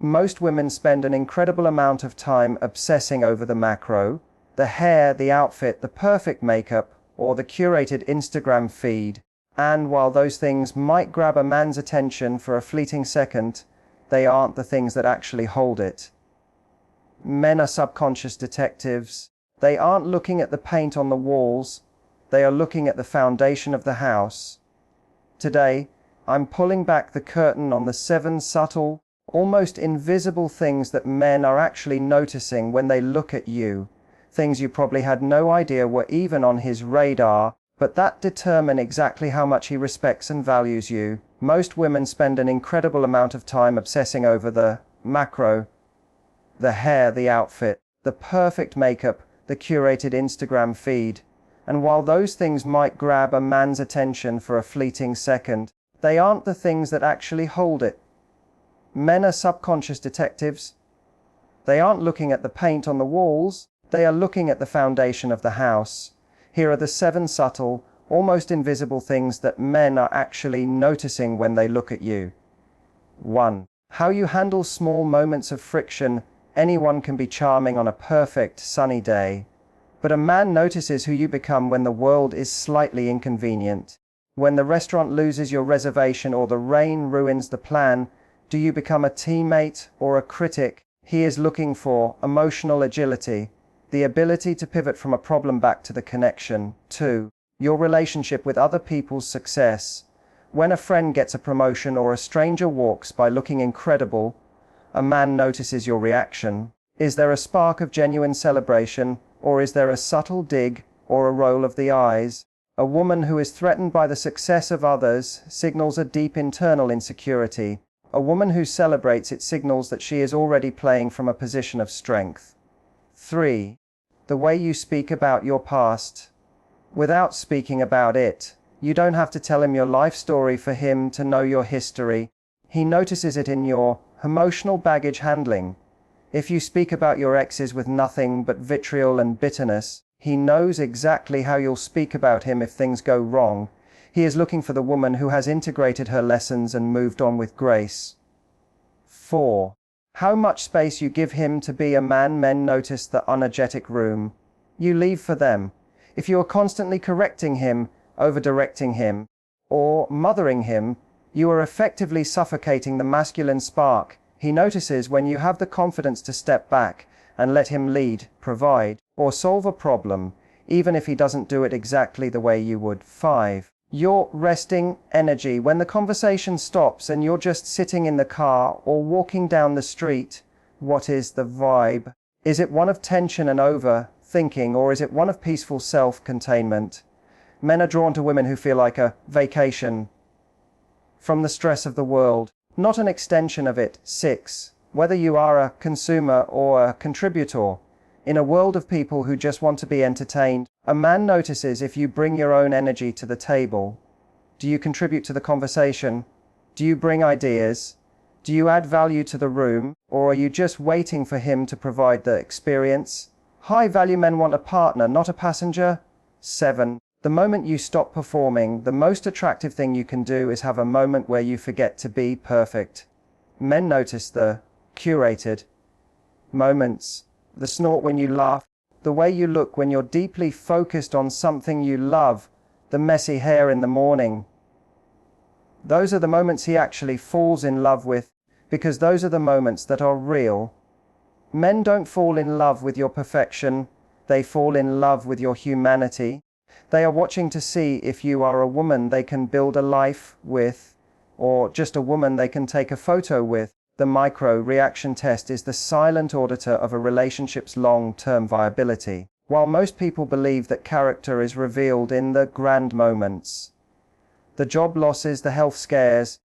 Most women spend an incredible amount of time obsessing over the macro, the hair, the outfit, the perfect makeup, or the curated Instagram feed. And while those things might grab a man's attention for a fleeting second, they aren't the things that actually hold it. Men are subconscious detectives. They aren't looking at the paint on the walls, they are looking at the foundation of the house. Today, I'm pulling back the curtain on the 7 subtle, almost invisible things that men are actually noticing when they look at you. Things you probably had no idea were even on his radar, but that determine exactly how much he respects and values you. Most women spend an incredible amount of time obsessing over the macro, the hair, the outfit, the perfect makeup, the curated Instagram feed. And while those things might grab a man's attention for a fleeting second, they aren't the things that actually hold it. Men are subconscious detectives. They aren't looking at the paint on the walls, they are looking at the foundation of the house. Here are the 7 subtle, almost invisible things that men are actually noticing when they look at you. 1. How you handle small moments of friction. Anyone can be charming on a perfect, sunny day. But a man notices who you become when the world is slightly inconvenient. When the restaurant loses your reservation or the rain ruins the plan, do you become a teammate or a critic? He is looking for emotional agility, the ability to pivot from a problem back to the connection. 2. Your relationship with other people's success. When a friend gets a promotion or a stranger walks by looking incredible, a man notices your reaction. Is there a spark of genuine celebration, or is there a subtle dig or a roll of the eyes? A woman who is threatened by the success of others signals a deep internal insecurity. A woman who celebrates it signals that she is already playing from a position of strength. 3. The way you speak about your past. Without speaking about it, you don't have to tell him your life story for him to know your history. He notices it in your emotional baggage handling. If you speak about your exes with nothing but vitriol and bitterness, he knows exactly how you'll speak about him if things go wrong. He is looking for the woman who has integrated her lessons and moved on with grace. 4. How much space you give him to be a man. Men notice the energetic room you leave for them. If you are constantly correcting him, over-directing him, or mothering him, you are effectively suffocating the masculine spark. He notices when you have the confidence to step back and let him lead, provide, or solve a problem, even if he doesn't do it exactly the way you would. 5. Your resting energy. When the conversation stops and you're just sitting in the car or walking down the street, what is the vibe? Is it one of tension and overthinking, or is it one of peaceful self-containment? Men are drawn to women who feel like a vacation from the stress of the world, not an extension of it. 6. Whether you are a consumer or a contributor, in a world of people who just want to be entertained, a man notices if you bring your own energy to the table. Do you contribute to the conversation? Do you bring ideas? Do you add value to the room, or are you just waiting for him to provide the experience? High-value men want a partner, not a passenger. 7. The moment you stop performing, the most attractive thing you can do is have a moment where you forget to be perfect. Men notice the curated moments, the snort when you laugh, the way you look when you're deeply focused on something you love, the messy hair in the morning. Those are the moments he actually falls in love with, because those are the moments that are real. Men don't fall in love with your perfection, they fall in love with your humanity. They are watching to see if you are a woman they can build a life with, or just a woman they can take a photo with. The micro-reaction test is the silent auditor of a relationship's long-term viability. While most people believe that character is revealed in the grand moments, the job losses, the health scares,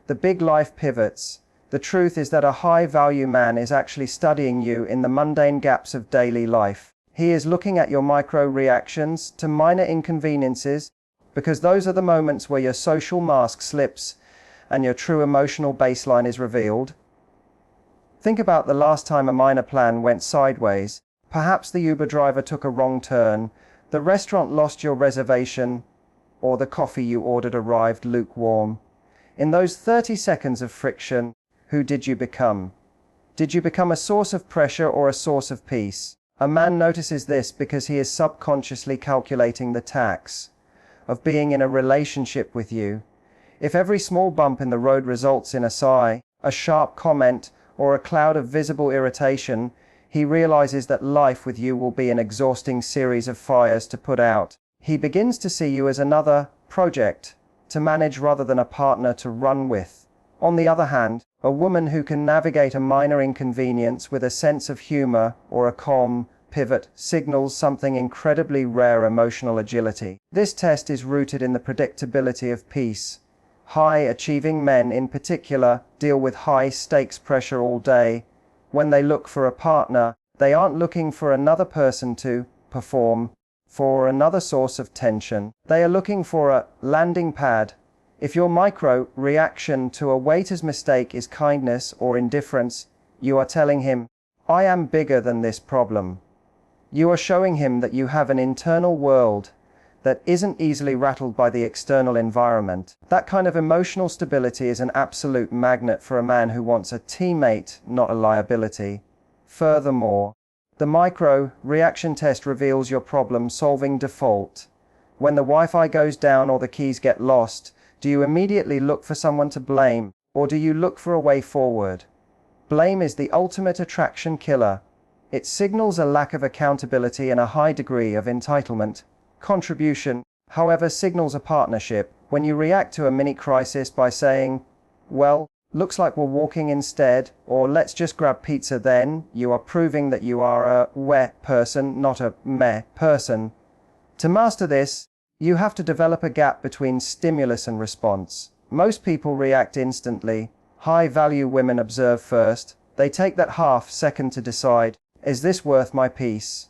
the big life pivots, the truth is that a high-value man is actually studying you in the mundane gaps of daily life. He is looking at your micro-reactions to minor inconveniences, because those are the moments where your social mask slips and your true emotional baseline is revealed. Think about the last time a minor plan went sideways. Perhaps the Uber driver took a wrong turn, the restaurant lost your reservation, or the coffee you ordered arrived lukewarm. In those 30 seconds of friction, who did you become? Did you become a source of pressure or a source of peace? A man notices this because he is subconsciously calculating the tax of being in a relationship with you. If every small bump in the road results in a sigh, a sharp comment, or a cloud of visible irritation, he realizes that life with you will be an exhausting series of fires to put out. He begins to see you as another project to manage rather than a partner to run with. On the other hand, a woman who can navigate a minor inconvenience with a sense of humor or a calm pivot signals something incredibly rare: emotional agility. This test is rooted in the predictability of peace. High-achieving men in particular deal with high-stakes pressure all day. When they look for a partner, they aren't looking for another person to perform, for another source of tension. They are looking for a landing pad. If your micro-reaction to a waiter's mistake is kindness or indifference, you are telling him, "I am bigger than this problem." You are showing him that you have an internal world that isn't easily rattled by the external environment. That kind of emotional stability is an absolute magnet for a man who wants a teammate, not a liability. Furthermore, the micro-reaction test reveals your problem-solving default. When the Wi-Fi goes down or the keys get lost, do you immediately look for someone to blame, or do you look for a way forward? Blame is the ultimate attraction killer. It signals a lack of accountability and a high degree of entitlement. Contribution, however, signals a partnership. When you react to a mini-crisis by saying, "Well, looks like we're walking instead," or "Let's just grab pizza then," you are proving that you are a "weh" person, not a "meh" person. To master this, you have to develop a gap between stimulus and response. Most people react instantly. High-value women observe first. They take that half-second to decide, is this worth my peace?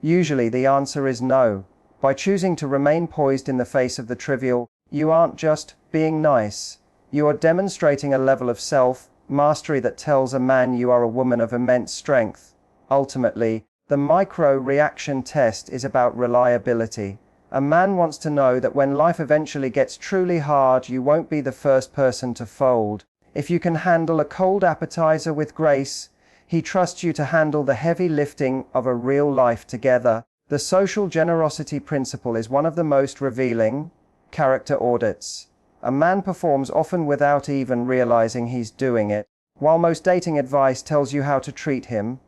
Usually the answer is no. By choosing to remain poised in the face of the trivial, you aren't just being nice. You are demonstrating a level of self-mastery that tells a man you are a woman of immense strength. Ultimately, the micro-reaction test is about reliability. A man wants to know that when life eventually gets truly hard, you won't be the first person to fold. If you can handle a cold appetizer with grace, he trusts you to handle the heavy lifting of a real life together. The social generosity principle is one of the most revealing character audits. A man performs often without even realizing he's doing it. While most dating advice tells you how to treat him,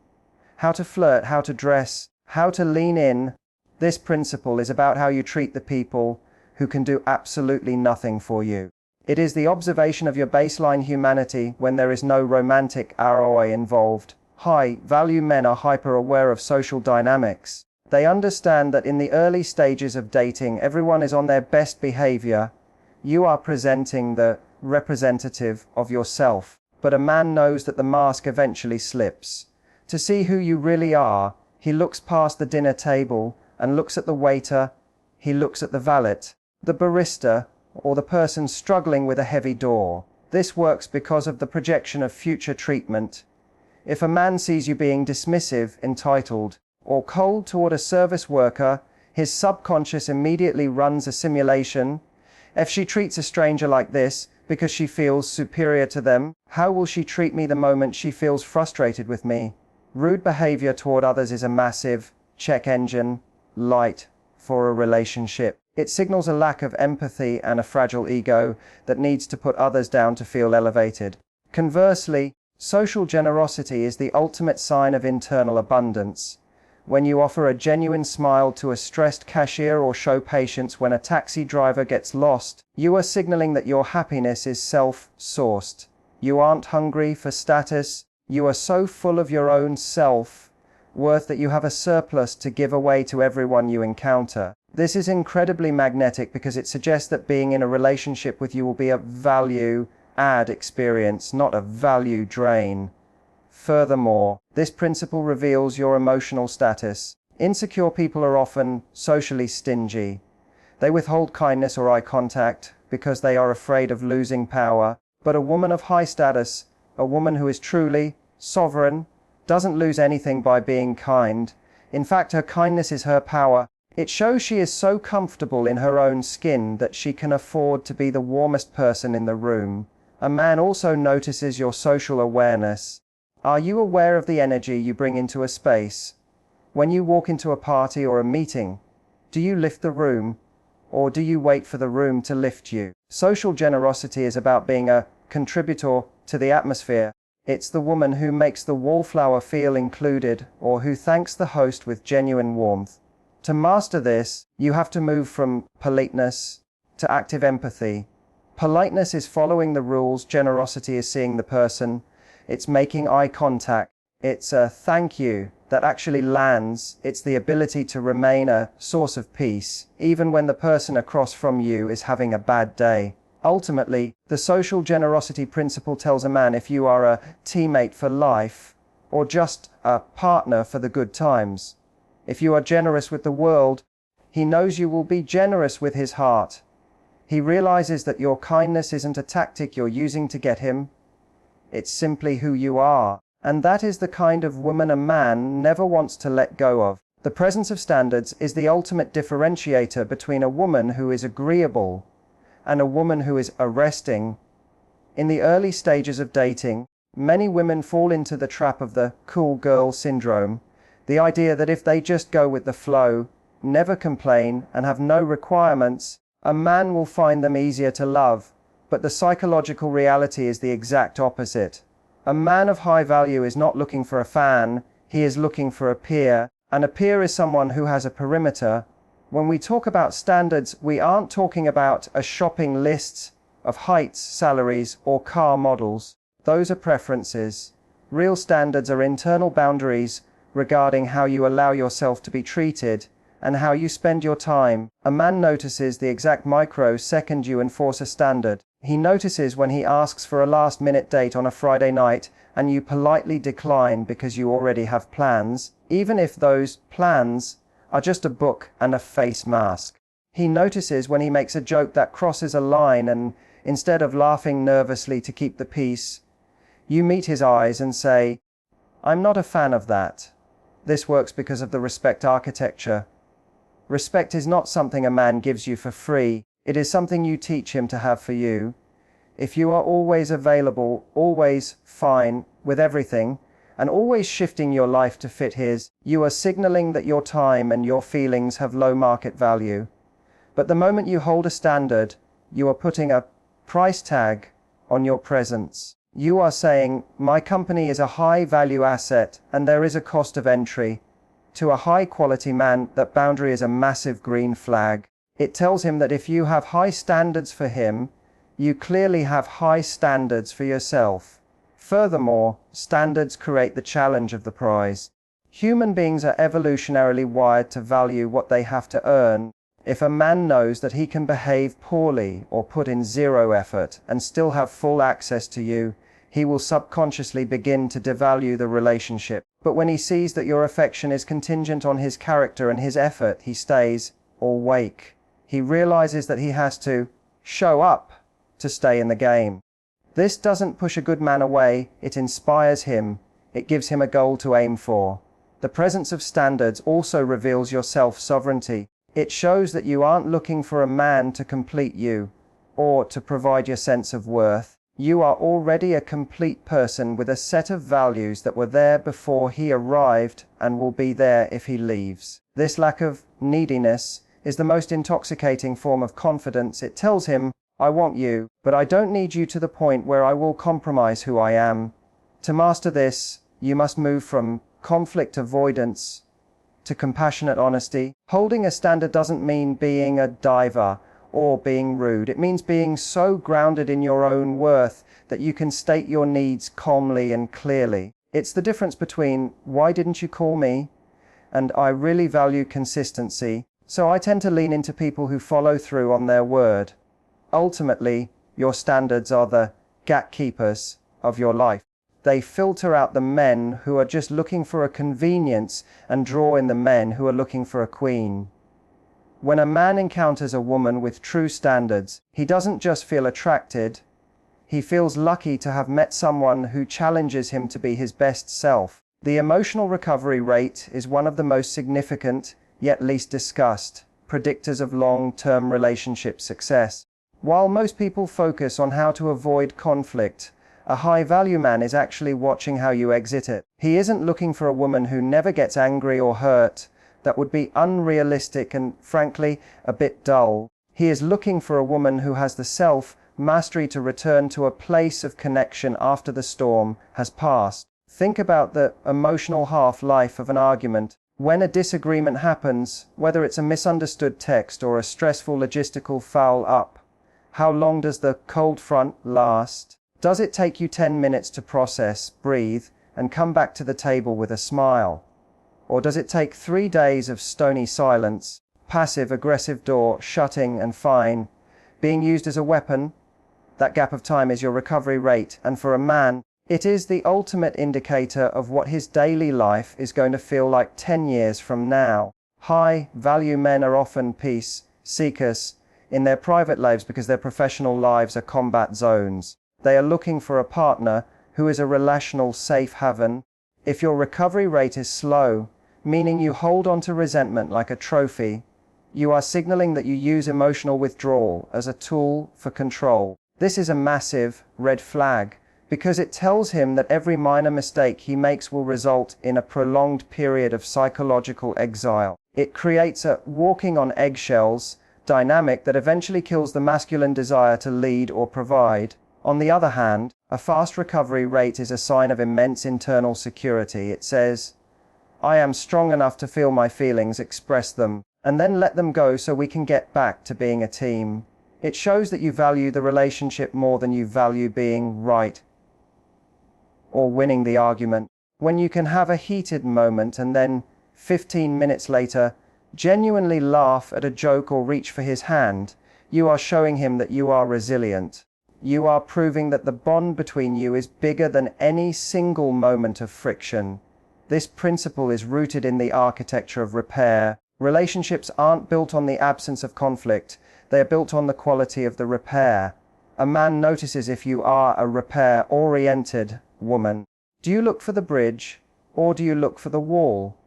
how to flirt, how to dress, how to lean in, this principle is about how you treat the people who can do absolutely nothing for you. It is the observation of your baseline humanity when there is no romantic ROI involved. High-value men are hyper-aware of social dynamics. They understand that in the early stages of dating, everyone is on their best behavior. You are presenting the representative of yourself, but a man knows that the mask eventually slips. To see who you really are, he looks past the dinner table and looks at the waiter. He looks at the valet, the barista, or the person struggling with a heavy door. This works because of the projection of future treatment. If a man sees you being dismissive, entitled, or cold toward a service worker, his subconscious immediately runs a simulation. If she treats a stranger like this because she feels superior to them, how will she treat me the moment she feels frustrated with me? Rude behavior toward others is a massive check engine light for a relationship. It signals a lack of empathy and a fragile ego that needs to put others down to feel elevated. Conversely, social generosity is the ultimate sign of internal abundance. When you offer a genuine smile to a stressed cashier or show patience when a taxi driver gets lost, you are signaling that your happiness is self-sourced. You aren't hungry for status. You are so full of your own self-worth that you have a surplus to give away to everyone you encounter. This is incredibly magnetic because it suggests that being in a relationship with you will be a value-add experience, not a value drain. Furthermore, this principle reveals your emotional status. Insecure people are often socially stingy. They withhold kindness or eye contact because they are afraid of losing power. But a woman of high status, a woman who is truly sovereign, doesn't lose anything by being kind. In fact, her kindness is her power. It shows she is so comfortable in her own skin that she can afford to be the warmest person in the room. A man also notices your social awareness. Are you aware of the energy you bring into a space? When you walk into a party or a meeting, do you lift the room, or do you wait for the room to lift you? Social generosity is about being a contributor to the atmosphere. It's the woman who makes the wallflower feel included, or who thanks the host with genuine warmth. To master this, you have to move from politeness to active empathy. Politeness is following the rules, generosity is seeing the person, it's making eye contact, it's a thank you that actually lands, it's the ability to remain a source of peace, even when the person across from you is having a bad day. Ultimately, the social generosity principle tells a man if you are a teammate for life, or just a partner for the good times. If you are generous with the world, he knows you will be generous with his heart. He realizes that your kindness isn't a tactic you're using to get him. It's simply who you are. And that is the kind of woman a man never wants to let go of. The presence of standards is the ultimate differentiator between a woman who is agreeable and a woman who is arresting. In the early stages of dating, many women fall into the trap of the cool girl syndrome, the idea that if they just go with the flow, never complain, and have no requirements, a man will find them easier to love. But the psychological reality is the exact opposite. A man of high value is not looking for a fan, he is looking for a peer, and a peer is someone who has a perimeter. When we talk about standards, we aren't talking about a shopping list of heights, salaries, or car models. Those are preferences. Real standards are internal boundaries regarding how you allow yourself to be treated and how you spend your time. A man notices the exact microsecond you enforce a standard. He notices when he asks for a last-minute date on a Friday night and you politely decline because you already have plans, even if those plans are just a book and a face mask. He notices when he makes a joke that crosses a line and instead of laughing nervously to keep the peace, you meet his eyes and say, "I'm not a fan of that." This works because of the respect architecture. Respect is not something a man gives you for free. It is something you teach him to have for you. If you are always available, always fine with everything, and always shifting your life to fit his, you are signaling that your time and your feelings have low market value. But the moment you hold a standard, you are putting a price tag on your presence. You are saying, my company is a high value asset and there is a cost of entry. To a high quality man, that boundary is a massive green flag. It tells him that if you have high standards for him, you clearly have high standards for yourself. Furthermore, standards create the challenge of the prize. Human beings are evolutionarily wired to value what they have to earn. If a man knows that he can behave poorly or put in zero effort and still have full access to you, he will subconsciously begin to devalue the relationship. But when he sees that your affection is contingent on his character and his effort, he stays awake. He realizes that he has to show up to stay in the game. This doesn't push a good man away, it inspires him, it gives him a goal to aim for. The presence of standards also reveals your self-sovereignty. It shows that you aren't looking for a man to complete you, or to provide your sense of worth. You are already a complete person with a set of values that were there before he arrived and will be there if he leaves. This lack of neediness is the most intoxicating form of confidence. It tells him, I want you, but I don't need you to the point where I will compromise who I am. To master this, you must move from conflict avoidance to compassionate honesty. Holding a standard doesn't mean being a diva or being rude. It means being so grounded in your own worth that you can state your needs calmly and clearly. It's the difference between, why didn't you call me? And I really value consistency, so I tend to lean into people who follow through on their word. Ultimately, your standards are the gatekeepers of your life. They filter out the men who are just looking for a convenience and draw in the men who are looking for a queen. When a man encounters a woman with true standards, he doesn't just feel attracted, he feels lucky to have met someone who challenges him to be his best self. The emotional recovery rate is one of the most significant, yet least discussed, predictors of long-term relationship success. While most people focus on how to avoid conflict, A high-value man is actually watching how you exit it. He isn't looking for a woman who never gets angry or hurt. That would be unrealistic and, frankly, a bit dull. He is looking for a woman who has the self-mastery to return to a place of connection after the storm has passed. Think about the emotional half-life of an argument. When a disagreement happens, whether it's a misunderstood text or a stressful logistical foul-up, how long does the cold front last? Does it take you 10 minutes to process, breathe, and come back to the table with a smile? Or does it take 3 days of stony silence, passive-aggressive door shutting and fine, being used as a weapon? That gap of time is your recovery rate, and for a man, it is the ultimate indicator of what his daily life is going to feel like 10 years from now. High-value men are often peace seekers in their private lives because their professional lives are combat zones. They are looking for a partner who is a relational safe haven. If your recovery rate is slow, meaning you hold on to resentment like a trophy, you are signaling that you use emotional withdrawal as a tool for control. This is a massive red flag because it tells him that every minor mistake he makes will result in a prolonged period of psychological exile. It creates a walking on eggshells dynamic that eventually kills the masculine desire to lead or provide. On the other hand, a fast recovery rate is a sign of immense internal security. It says, I am strong enough to feel my feelings, express them, and then let them go so we can get back to being a team. It shows that you value the relationship more than you value being right or winning the argument. When you can have a heated moment and then 15 minutes later genuinely laugh at a joke or reach for his hand, you are showing him that you are resilient. You are proving that the bond between you is bigger than any single moment of friction. This principle is rooted in the architecture of repair. Relationships aren't built on the absence of conflict, they are built on the quality of the repair. A man notices if you are a repair-oriented woman. Do you look for the bridge, or do you look for the wall?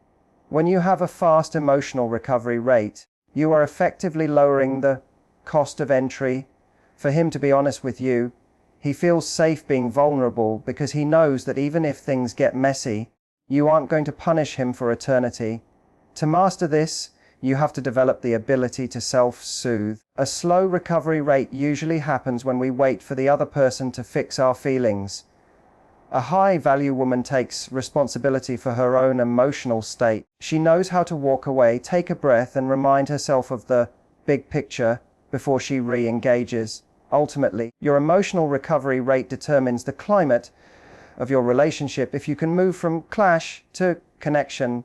When you have a fast emotional recovery rate, you are effectively lowering the cost of entry. For him to be honest with you, he feels safe being vulnerable because he knows that even if things get messy, you aren't going to punish him for eternity. To master this, you have to develop the ability to self-soothe. A slow recovery rate usually happens when we wait for the other person to fix our feelings. A high-value woman takes responsibility for her own emotional state. She knows how to walk away, take a breath, and remind herself of the big picture before she re-engages. Ultimately, your emotional recovery rate determines the climate of your relationship. If you can move from clash to connection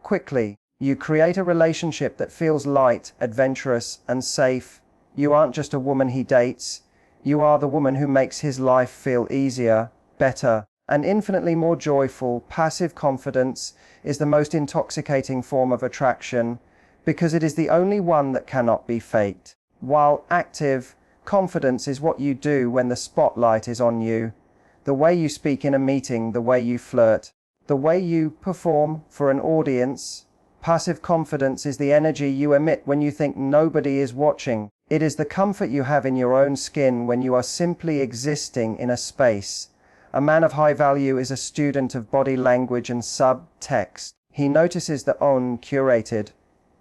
quickly, you create a relationship that feels light, adventurous, and safe. You aren't just a woman he dates. You are the woman who makes his life feel easier, better, and infinitely more joyful. Passive confidence is the most intoxicating form of attraction because it is the only one that cannot be faked. While active confidence is what you do when the spotlight is on you. The way you speak in a meeting, the way you flirt, the way you perform for an audience. Passive confidence is the energy you emit when you think nobody is watching. It is the comfort you have in your own skin when you are simply existing in a space. A man of high value is a student of body language and subtext. He notices the un-curated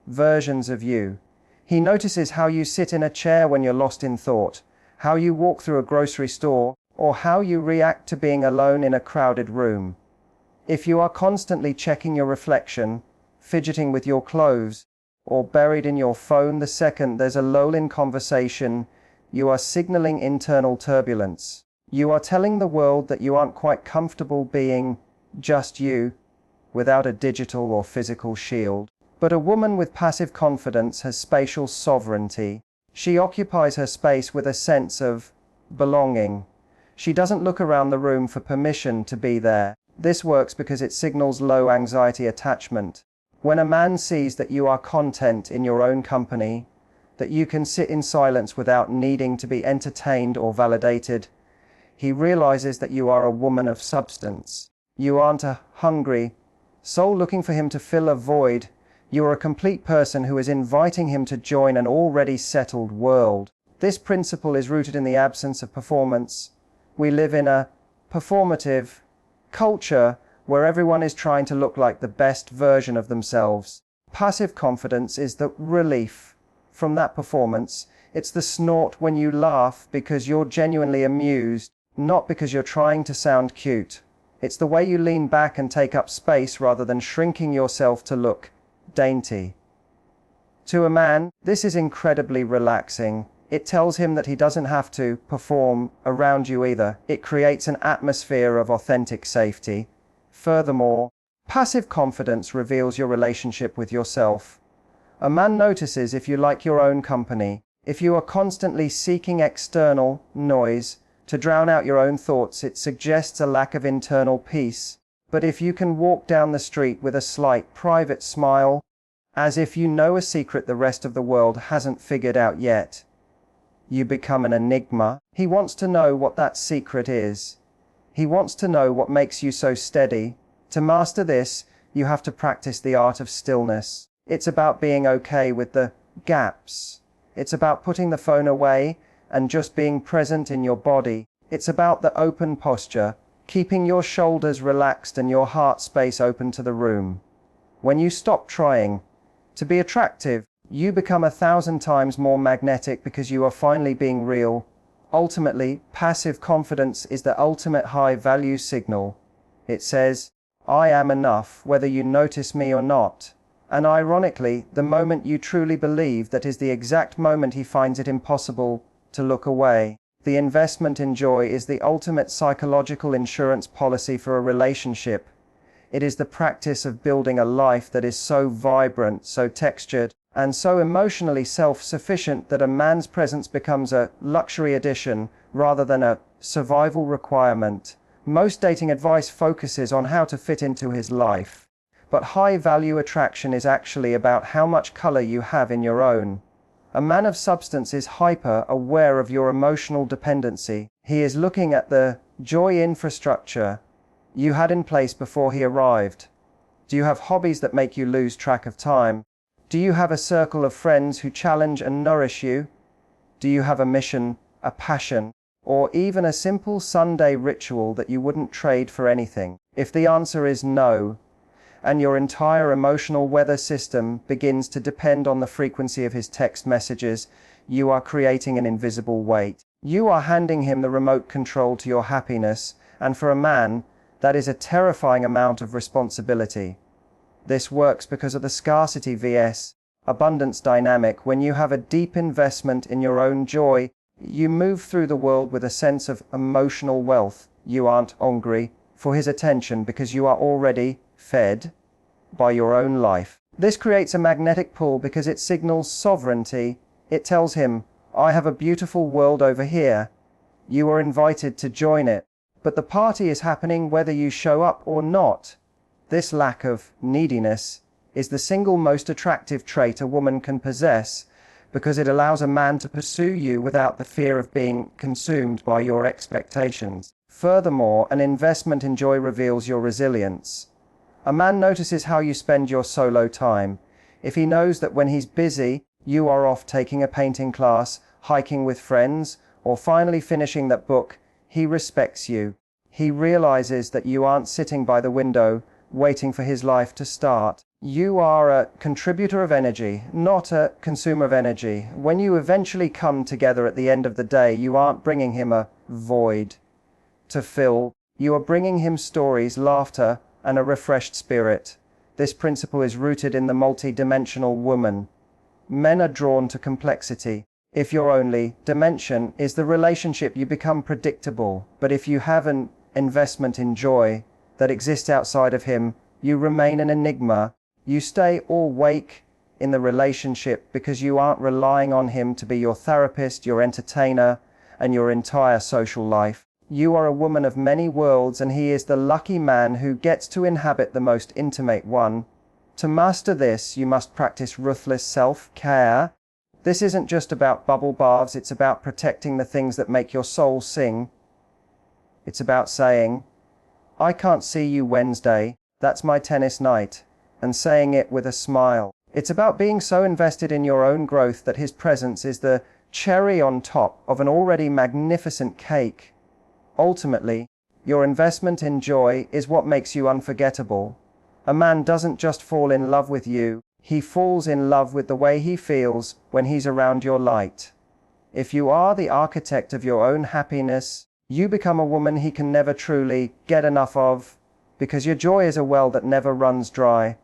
versions of you. He notices how you sit in a chair when you're lost in thought, how you walk through a grocery store, or how you react to being alone in a crowded room. If you are constantly checking your reflection, fidgeting with your clothes, or buried in your phone the second there's a lull in conversation, you are signaling internal turbulence. You are telling the world that you aren't quite comfortable being just you, without a digital or physical shield. But a woman with passive confidence has spatial sovereignty. She occupies her space with a sense of belonging. She doesn't look around the room for permission to be there. This works because it signals low anxiety attachment. When a man sees that you are content in your own company, that you can sit in silence without needing to be entertained or validated, he realizes that you are a woman of substance. You aren't a hungry soul looking for him to fill a void. You are a complete person who is inviting him to join an already settled world. This principle is rooted in the absence of performance. We live in a performative culture where everyone is trying to look like the best version of themselves. Passive confidence is the relief from that performance. It's the snort when you laugh because you're genuinely amused, not because you're trying to sound cute. It's the way you lean back and take up space rather than shrinking yourself to look dainty. To a man, this is incredibly relaxing. It tells him that he doesn't have to perform around you either. It creates an atmosphere of authentic safety. Furthermore, passive confidence reveals your relationship with yourself. A man notices if you like your own company. If you are constantly seeking external noise to drown out your own thoughts, it suggests a lack of internal peace. But if you can walk down the street with a slight private smile, as if you know a secret the rest of the world hasn't figured out yet, you become an enigma. He wants to know what that secret is. He wants to know what makes you so steady. To master this, you have to practice the art of stillness. It's about being okay with the gaps. It's about putting the phone away and just being present in your body. It's about the open posture, keeping your shoulders relaxed and your heart space open to the room. When you stop trying to be attractive, you become 1,000 times more magnetic because you are finally being real. Ultimately, passive confidence is the ultimate high-value signal. It says, I am enough, whether you notice me or not. And ironically, the moment you truly believe that is the exact moment he finds it impossible to look away. The investment in joy is the ultimate psychological insurance policy for a relationship. It is the practice of building a life that is so vibrant, so textured, and so emotionally self-sufficient that a man's presence becomes a luxury addition rather than a survival requirement. Most dating advice focuses on how to fit into his life, but high-value attraction is actually about how much color you have in your own. A man of substance is hyper-aware of your emotional dependency. He is looking at the joy infrastructure you had in place before he arrived. Do you have hobbies that make you lose track of time? Do you have a circle of friends who challenge and nourish you? Do you have a mission, a passion, or even a simple Sunday ritual that you wouldn't trade for anything? If the answer is no, and your entire emotional weather system begins to depend on the frequency of his text messages, you are creating an invisible weight. You are handing him the remote control to your happiness, and for a man, that is a terrifying amount of responsibility. This works because of the scarcity vs. abundance dynamic. When you have a deep investment in your own joy, you move through the world with a sense of emotional wealth. You aren't hungry for his attention because you are already fed by your own life. This creates a magnetic pull because it signals sovereignty. It tells him, I have a beautiful world over here. You are invited to join it. But the party is happening whether you show up or not. This lack of neediness is the single most attractive trait a woman can possess because it allows a man to pursue you without the fear of being consumed by your expectations. Furthermore, an investment in joy reveals your resilience. A man notices how you spend your solo time. If he knows that when he's busy, you are off taking a painting class, hiking with friends, or finally finishing that book, he respects you. He realizes that you aren't sitting by the window, waiting for his life to start. You are a contributor of energy, not a consumer of energy. When you eventually come together at the end of the day, you aren't bringing him a void to fill. You are bringing him stories, laughter, and a refreshed spirit. This principle is rooted in the multi-dimensional woman. Men are drawn to complexity. If your only dimension is the relationship, you become predictable. But if you have an investment in joy that exists outside of him, you remain an enigma. You stay awake in the relationship because you aren't relying on him to be your therapist, your entertainer, and your entire social life. You are a woman of many worlds, and he is the lucky man who gets to inhabit the most intimate one. To master this, you must practice ruthless self-care. This isn't just about bubble baths, it's about protecting the things that make your soul sing. It's about saying, I can't see you Wednesday, that's my tennis night, and saying it with a smile. It's about being so invested in your own growth that his presence is the cherry on top of an already magnificent cake. Ultimately, Your investment in joy is what makes you unforgettable. A man doesn't just fall in love with you, he falls in love with the way he feels when he's around your light. If you are the architect of your own happiness, you become a woman he can never truly get enough of, because your joy is a well that never runs dry.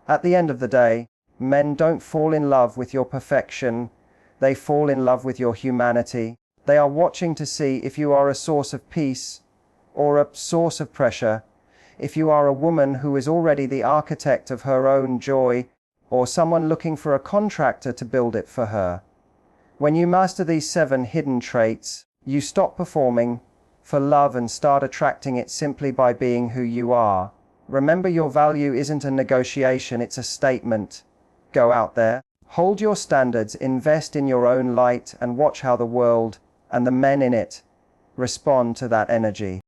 At the end of the day, men don't fall in love with your perfection, they fall in love with your humanity. They are watching to see if you are a source of peace or a source of pressure, if you are a woman who is already the architect of her own joy, or someone looking for a contractor to build it for her. When you master these 7 hidden traits, you stop performing for love and start attracting it simply by being who you are. Remember, your value isn't a negotiation, it's a statement. Go out there, hold your standards, invest in your own light, and watch how the world, and the men in it, respond to that energy.